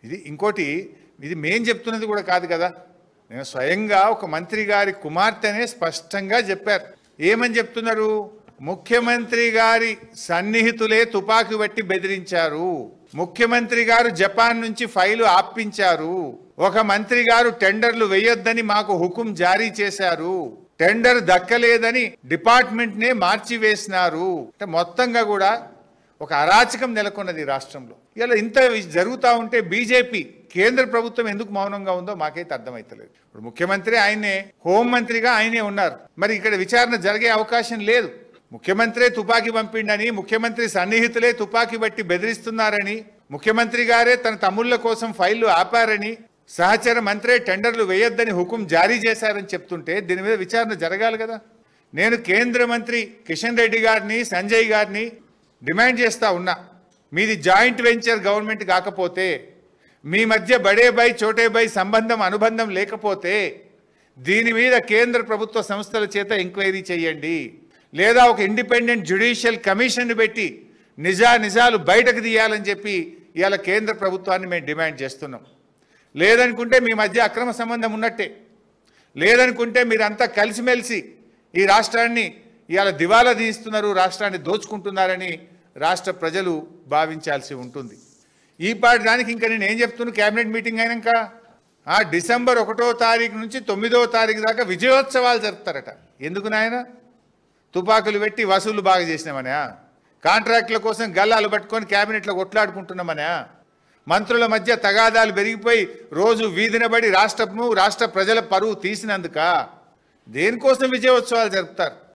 ఇది ఇంకోటి, ఇది మేం చెప్తున్నది కూడా కాదు కదా. నేను స్వయంగా ఒక మంత్రి గారి కుమార్తెనే స్పష్టంగా చెప్పారు. ఏమని చెప్తున్నారు? ముఖ్యమంత్రి గారి సన్నిహితులే తుపాకీ బట్టి బెదిరించారు, ముఖ్యమంత్రి గారు జపాన్ నుంచి ఫైలు ఆపించారు, ఒక మంత్రి గారు టెండర్లు వేయొద్దని మాకు హుకుం జారీ చేశారు, టెండర్ దక్కలేదని డిపార్ట్మెంట్ నే మార్చివేసినారు. అంటే మొత్తంగా కూడా ఒక అరాచకం నెలకొన్నది రాష్ట్రంలో. ఇలా ఇంత జరుగుతూ ఉంటే బీజేపీ కేంద్ర ప్రభుత్వం ఎందుకు మౌనంగా ఉందో మాకైతే అర్థమైతలేదు. ఇప్పుడు ముఖ్యమంత్రి ఆయనే, హోంమంత్రిగా ఆయనే ఉన్నారు. మరి ఇక్కడ విచారణ జరిగే అవకాశం లేదు. ముఖ్యమంత్రి తుపాకీ పంపిండని, ముఖ్యమంత్రి సన్నిహితులే తుపాకీ బట్టి బెదిరిస్తున్నారని, ముఖ్యమంత్రి గారే తన తమ్ముళ్ల కోసం ఫైళ్లు ఆపారని, సహచర మంత్రే టెండర్లు వేయొద్దని హుకుం జారీ చేశారని చెప్తుంటే దీని మీద విచారణ జరగాలి కదా. నేను కేంద్ర మంత్రి కిషన్ రెడ్డి గారిని, సంజయ్ గారిని డిమాండ్ చేస్తా ఉన్నా, మీది జాయింట్ వెంచర్ గవర్నమెంట్ కాకపోతే, మీ మధ్య బడే బై చోటే బై సంబంధం అనుబంధం లేకపోతే దీని మీద కేంద్ర ప్రభుత్వ సంస్థల చేత ఎంక్వైరీ చేయండి, లేదా ఒక ఇండిపెండెంట్ జ్యుడిషియల్ కమిషన్ పెట్టి నిజాలు బయటకు తీయాలని చెప్పి ఇవాళ కేంద్ర ప్రభుత్వాన్ని మేము డిమాండ్ చేస్తున్నాం. లేదనుకుంటే మీ మధ్య అక్రమ సంబంధం ఉన్నట్టే, లేదనుకుంటే మీరంతా కలిసిమెలిసి ఈ రాష్ట్రాన్ని ఇవాళ దివాలా తీస్తున్నారు, రాష్ట్రాన్ని దోచుకుంటున్నారని రాష్ట్ర ప్రజలు భావించాల్సి ఉంటుంది. ఈ పాటి దానికి ఇంకా నేను ఏం చెప్తున్నా, కేబినెట్ మీటింగ్ అయినాక డిసెంబర్ 1వ తారీఖు నుంచి 9వ తారీఖు దాకా విజయోత్సవాలు జరుపుతారట. ఎందుకు నాయన? తుపాకులు పెట్టి వసూలు బాగా చేసినామనా? కాంట్రాక్టుల కోసం గల్లాలు పట్టుకొని క్యాబినెట్లో కొట్లాడుకుంటున్నామనా? మంత్రుల మధ్య తగాదాలు పెరిగిపోయి రోజు వీధినబడి రాష్ట్ర ప్రజల పరువు తీసినందుక? దేనికోసం విజయోత్సవాలు జరుపుతారు?